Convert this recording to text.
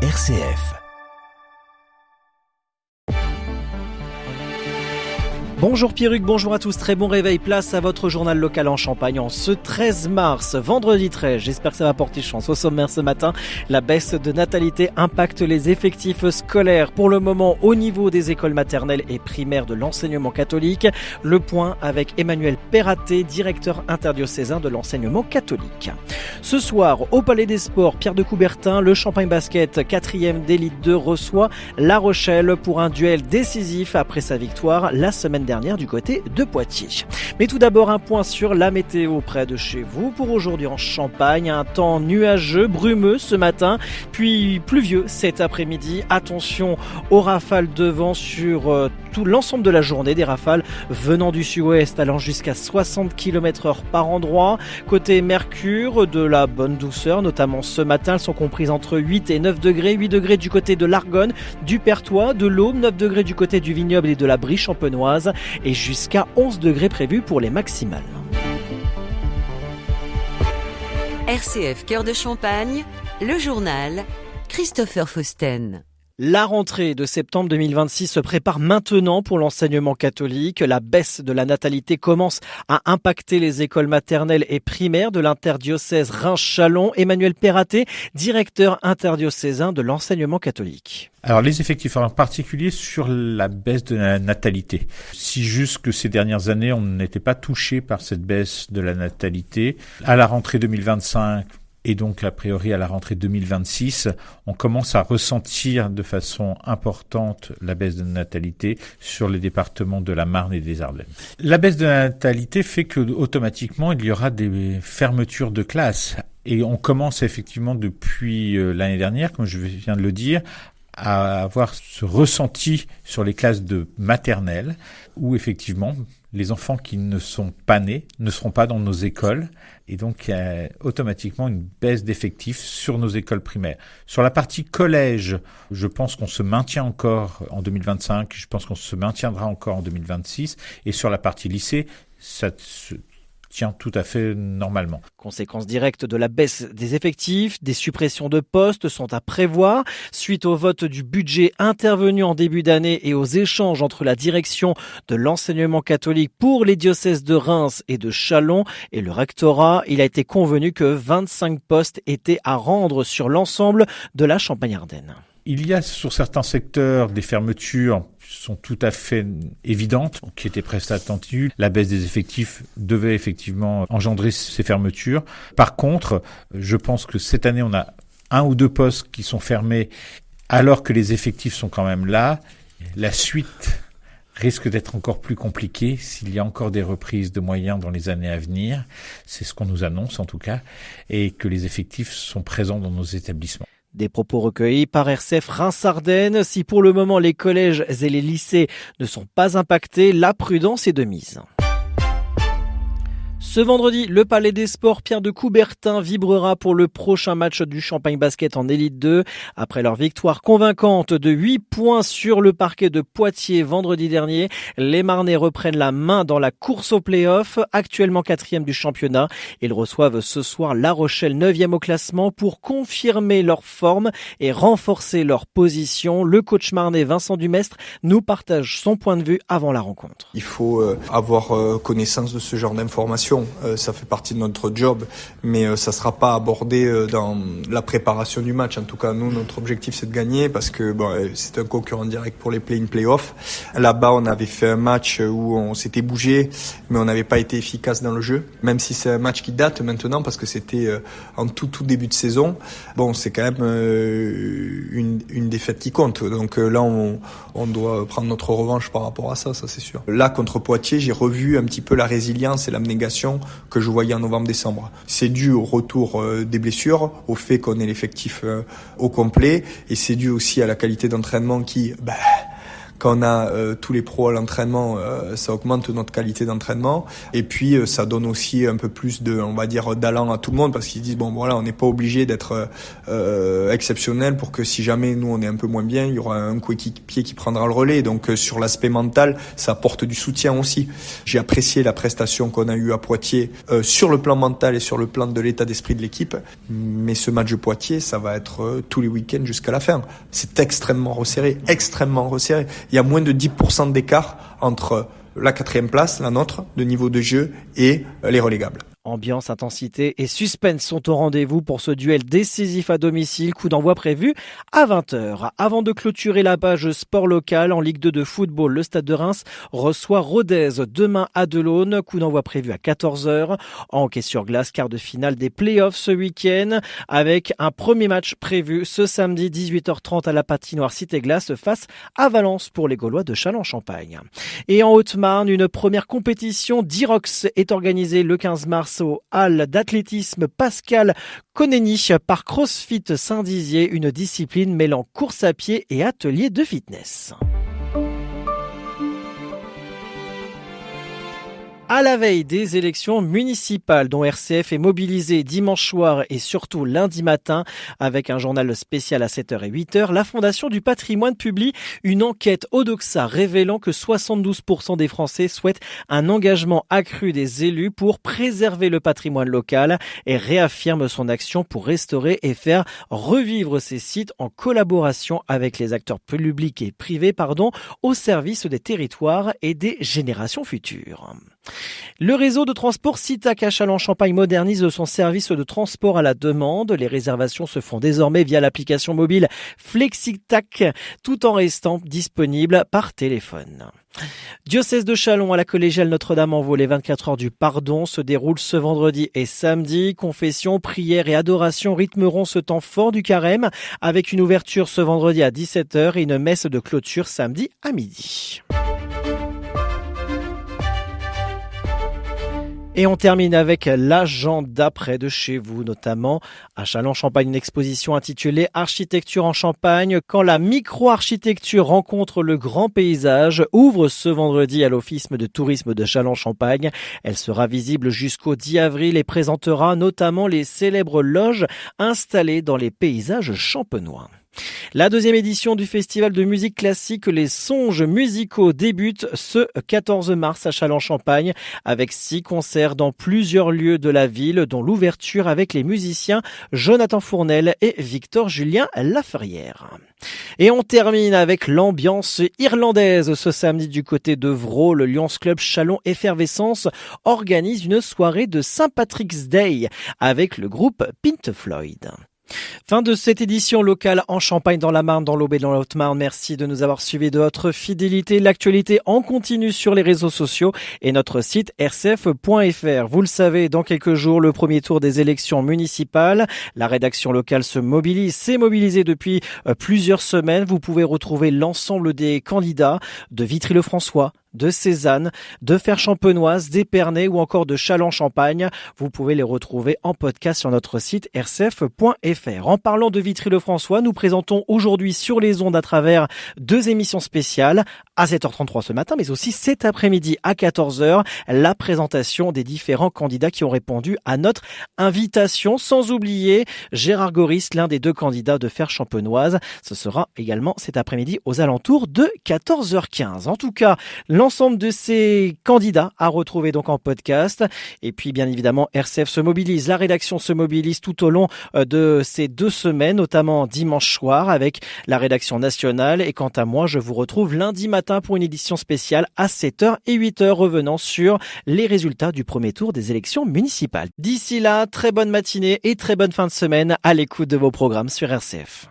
RCF. Bonjour Pierruc, bonjour à tous, très bon réveil, place à votre journal local en Champagne en ce 13 mars, vendredi 13, j'espère que ça va porter chance. Au sommaire ce matin, la baisse de natalité impacte les effectifs scolaires. Pour le moment, au niveau des écoles maternelles et primaires de l'enseignement catholique, le point avec Emmanuel Perraté, directeur interdiocésain de l'enseignement catholique. Ce soir, au Palais des Sports, Pierre de Coubertin, le Champagne Basket, 4e d'élite 2, reçoit La Rochelle pour un duel décisif après sa victoire la semaine dernière du côté de Poitiers. Mais tout d'abord un point sur la météo près de chez vous. Pour aujourd'hui en Champagne, un temps nuageux, brumeux ce matin, puis pluvieux cet après-midi. Attention aux rafales de vent sur tout l'ensemble de la journée, des rafales venant du sud-ouest allant jusqu'à 60 km/h par endroit. Côté Mercure, de la bonne douceur, notamment ce matin, elles sont comprises entre 8 et 9 degrés. 8 degrés du côté de l'Argonne, du Perthois, de l'Aube, 9 degrés du côté du Vignoble et de la Brie champenoise et jusqu'à 11 degrés prévus pour les maximales. RCF Cœur de Champagne, le journal Christopher Fausten. La rentrée de septembre 2026 se prépare maintenant pour l'enseignement catholique. La baisse de la natalité commence à impacter les écoles maternelles et primaires de l'interdiocèse Reims-Châlons. Emmanuel Perraté, directeur interdiocésain de l'enseignement catholique. Alors les effectifs en particulier sur la baisse de la natalité. Si jusque ces dernières années on n'était pas touché par cette baisse de la natalité, à la rentrée 2025, et donc, a priori, à la rentrée 2026, on commence à ressentir de façon importante la baisse de natalité sur les départements de la Marne et des Ardennes. La baisse de la natalité fait que, automatiquement, il y aura des fermetures de classes. Et on commence effectivement depuis l'année dernière, comme je viens de le dire, à avoir ce ressenti sur les classes de maternelle où effectivement les enfants qui ne sont pas nés ne seront pas dans nos écoles et donc il y a automatiquement une baisse d'effectifs sur nos écoles primaires. Sur la partie collège, je pense qu'on se maintient encore en 2025, je pense qu'on se maintiendra encore en 2026 et sur la partie lycée, ça se tient tout à fait normalement. Conséquence directe de la baisse des effectifs, des suppressions de postes sont à prévoir. Suite au vote du budget intervenu en début d'année et aux échanges entre la direction de l'enseignement catholique pour les diocèses de Reims et de Châlons et le rectorat, il a été convenu que 25 postes étaient à rendre sur l'ensemble de la Champagne-Ardenne. Il y a sur certains secteurs des fermetures qui sont tout à fait évidentes, qui étaient presque attendues. La baisse des effectifs devait effectivement engendrer ces fermetures. Par contre, je pense que cette année, on a 1 ou 2 postes qui sont fermés alors que les effectifs sont quand même là. La suite risque d'être encore plus compliquée s'il y a encore des reprises de moyens dans les années à venir. C'est ce qu'on nous annonce en tout cas, et que les effectifs sont présents dans nos établissements. Des propos recueillis par RCF Reims-Ardennes. Si pour le moment les collèges et les lycées ne sont pas impactés, la prudence est de mise. Ce vendredi, le Palais des Sports Pierre de Coubertin vibrera pour le prochain match du Champagne Basket en élite 2. Après leur victoire convaincante de 8 points sur le parquet de Poitiers vendredi dernier, les Marnais reprennent la main dans la course au play-off, actuellement 4e du championnat. Ils reçoivent ce soir La Rochelle 9e au classement pour confirmer leur forme et renforcer leur position. Le coach marnais Vincent Dumestre nous partage son point de vue avant la rencontre. Il faut avoir connaissance de ce genre d'informations. Ça fait partie de notre job, mais ça sera pas abordé dans la préparation du match. En tout cas, nous, notre objectif, c'est de gagner parce que c'est un concurrent direct pour les play-in, play-off. Là-bas, on avait fait un match où on s'était bougé, mais on n'avait pas été efficace dans le jeu. Même si c'est un match qui date maintenant parce que c'était en tout début de saison. Bon, c'est quand même une défaite qui compte. Donc là, on doit prendre notre revanche par rapport à ça c'est sûr. Là, contre Poitiers, j'ai revu un petit peu la résilience et l'abnégation que je voyais en novembre-décembre. C'est dû au retour des blessures, au fait qu'on ait l'effectif au complet, et c'est dû aussi à la qualité d'entraînement qui, Quand on a tous les pros à l'entraînement, ça augmente notre qualité d'entraînement. Et puis ça donne aussi un peu plus d'allant à tout le monde, parce qu'ils disent on n'est pas obligé d'être exceptionnel pour que si jamais nous on est un peu moins bien, il y aura un coéquipier qui prendra le relais. Donc sur l'aspect mental, ça apporte du soutien aussi. J'ai apprécié la prestation qu'on a eue à Poitiers sur le plan mental et sur le plan de l'état d'esprit de l'équipe. Mais ce match de Poitiers, ça va être tous les week-ends jusqu'à la fin. C'est extrêmement resserré. Il y a moins de 10% d'écart entre la 4e place, la nôtre, de niveau de jeu, et les relégables. Ambiance, intensité et suspense sont au rendez-vous pour ce duel décisif à domicile. Coup d'envoi prévu à 20h. Avant de clôturer la page sport local en Ligue 2 de football, le Stade de Reims reçoit Rodez demain à Delaune. Coup d'envoi prévu à 14h. En hockey sur glace, quart de finale des playoffs ce week-end, avec un premier match prévu ce samedi 18h30 à la patinoire Cité Glace face à Valence pour les Gaulois de Châlons-Champagne. Et en Haute-Marne, une première compétition d'Irox est organisée le 15 mars au hall d'athlétisme Pascal Koneni par CrossFit Saint-Dizier, une discipline mêlant course à pied et atelier de fitness. À la veille des élections municipales dont RCF est mobilisé dimanche soir et surtout lundi matin avec un journal spécial à 7h et 8h, la Fondation du patrimoine publie une enquête Odoxa révélant que 72% des Français souhaitent un engagement accru des élus pour préserver le patrimoine local et réaffirme son action pour restaurer et faire revivre ces sites en collaboration avec les acteurs publics et privés, au service des territoires et des générations futures. Le réseau de transport Citac à Châlons-Champagne modernise son service de transport à la demande. Les réservations se font désormais via l'application mobile Flexitac, tout en restant disponible par téléphone. Diocèse de Châlons à la collégiale Notre-Dame-en-Vaux, les 24 heures du pardon se déroulent ce vendredi et samedi. Confession, prière et adoration rythmeront ce temps fort du carême avec une ouverture ce vendredi à 17h et une messe de clôture samedi à midi. Et on termine avec l'agenda près de chez vous, notamment à Châlons-Champagne, une exposition intitulée Architecture en Champagne, quand la micro-architecture rencontre le grand paysage, ouvre ce vendredi à l'Office de tourisme de Châlons-Champagne. Elle sera visible jusqu'au 10 avril et présentera notamment les célèbres loges installées dans les paysages champenois. La deuxième édition du festival de musique classique Les Songes musicaux débute ce 14 mars à Châlons-Champagne avec 6 concerts dans plusieurs lieux de la ville, dont l'ouverture avec les musiciens Jonathan Fournel et Victor-Julien Laferrière. Et on termine avec l'ambiance irlandaise ce samedi du côté de Vraux. Le Lions Club Châlons Effervescence organise une soirée de St. Patrick's Day avec le groupe Pink Floyd. Fin de cette édition locale en Champagne, dans la Marne, dans l'Aube et dans la Haute-Marne. Merci de nous avoir suivis, de votre fidélité. L'actualité en continu sur les réseaux sociaux et notre site rcf.fr. Vous le savez, dans quelques jours, le premier tour des élections municipales. La rédaction locale s'est mobilisée depuis plusieurs semaines. Vous pouvez retrouver l'ensemble des candidats de Vitry-le-François, de Cézanne, de Fère-Champenoise, d'Épernay ou encore de Châlons-Champagne. Vous pouvez les retrouver en podcast sur notre site rcf.fr. En parlant de Vitry-le-François, nous présentons aujourd'hui sur les ondes à travers 2 émissions spéciales à 7h33 ce matin, mais aussi cet après-midi à 14h, la présentation des différents candidats qui ont répondu à notre invitation. Sans oublier Gérard Goris, l'un des 2 candidats de Fère-Champenoise. Ce sera également cet après-midi aux alentours de 14h15. En tout cas, l'ensemble de ces candidats à retrouver donc en podcast. Et puis bien évidemment, RCF se mobilise, la rédaction se mobilise tout au long de ces 2 semaines, notamment dimanche soir avec la rédaction nationale. Et quant à moi, je vous retrouve lundi matin pour une édition spéciale à 7h et 8h revenant sur les résultats du premier tour des élections municipales. D'ici là, très bonne matinée et très bonne fin de semaine à l'écoute de vos programmes sur RCF.